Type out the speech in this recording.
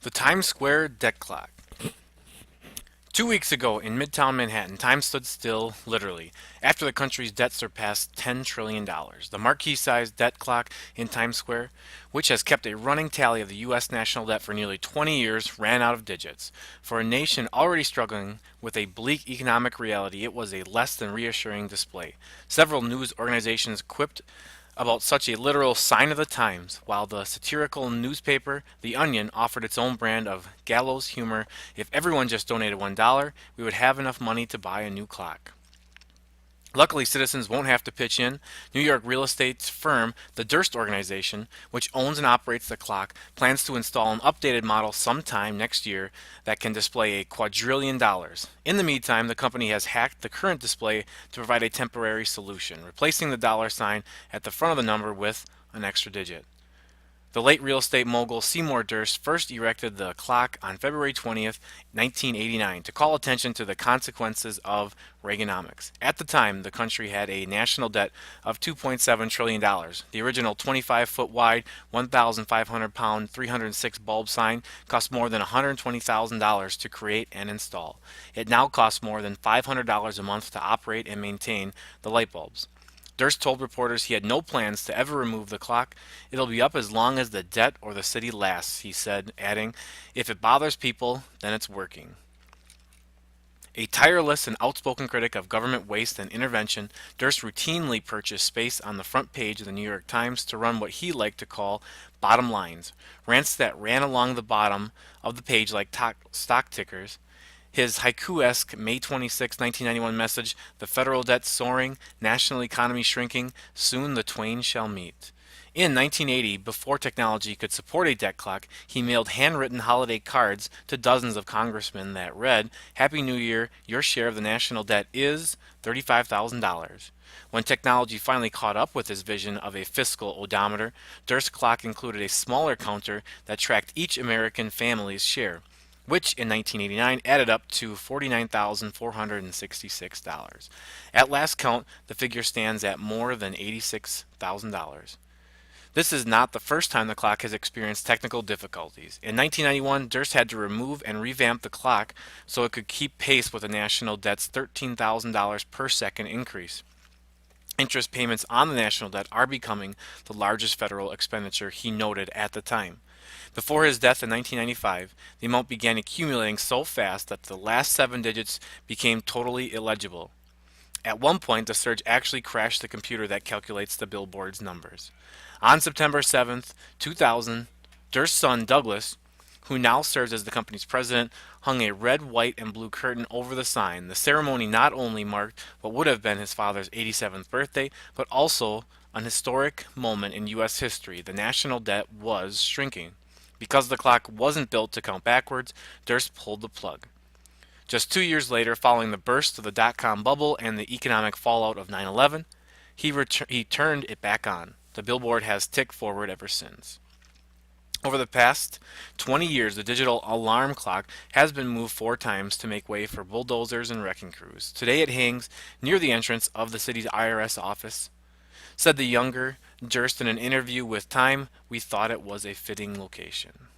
The Times Square debt clock. 2 weeks ago in Midtown Manhattan, time stood still, literally, after the country's debt surpassed $10 trillion. The marquee sized debt clock in Times Square, which has kept a running tally of the U.S. national debt for nearly 20 years, ran out of digits. For a nation already struggling with a bleak economic reality, it was a less than reassuring display. Several news organizations quipped about such a literal sign of the times, while the satirical newspaper The Onion offered its own brand of gallows humor. If everyone just donated $1, we would have enough money to buy a new clock. Luckily, citizens won't have to pitch in. New York real estate firm, the Durst Organization, which owns and operates the clock, plans to install an updated model sometime next year that can display a quadrillion dollars. In the meantime, the company has hacked the current display to provide a temporary solution, replacing the dollar sign at the front of the number with an extra digit. The late real estate mogul Seymour Durst first erected the clock on February 20th, 1989, to call attention to the consequences of Reaganomics. At the time, the country had a national debt of $2.7 trillion. The original 25-foot wide, 1,500 pound, 306 bulb sign cost more than $120,000 to create and install. It now costs more than $500 a month to operate and maintain the light bulbs. Durst told reporters he had no plans to ever remove the clock. It'll be up as long as the debt or the city lasts, he said, adding, if it bothers people, then it's working. A tireless and outspoken critic of government waste and intervention, Durst routinely purchased space on the front page of the New York Times to run what he liked to call bottom lines, rants that ran along the bottom of the page like stock tickers. His haiku-esque May 26, 1991 message, the federal debt soaring, national economy shrinking, soon the twain shall meet. In 1980, before technology could support a debt clock, he mailed handwritten holiday cards to dozens of congressmen that read, Happy New Year, your share of the national debt is $35,000. When technology finally caught up with his vision of a fiscal odometer, Durst's clock included a smaller counter that tracked each American family's share, which in 1989 added up to $49,466. At last count, the figure stands at more than $86,000. This is not the first time the clock has experienced technical difficulties. In 1991, Durst had to remove and revamp the clock so it could keep pace with the national debt's $13,000 per second increase. Interest payments on the national debt are becoming the largest federal expenditure, he noted at the time. Before his death in 1995, the amount began accumulating so fast that the last 7 digits became totally illegible. At one point, the surge actually crashed the computer that calculates the billboard's numbers. On September 7th, 2000, Durst's son Douglas, who now serves as the company's president, hung a red, white, and blue curtain over the sign. The ceremony not only marked what would have been his father's 87th birthday, but also an historic moment in U.S. history. The national debt was shrinking. Because the clock wasn't built to count backwards, Durst pulled the plug. Just 2 years later, following the burst of the dot-com bubble and the economic fallout of 9/11, he turned it back on. The billboard has ticked forward ever since. Over the past 20 years, the digital alarm clock has been moved 4 times to make way for bulldozers and wrecking crews. Today it hangs near the entrance of the city's IRS office. Said the younger Durst in an interview with Time, we thought it was a fitting location.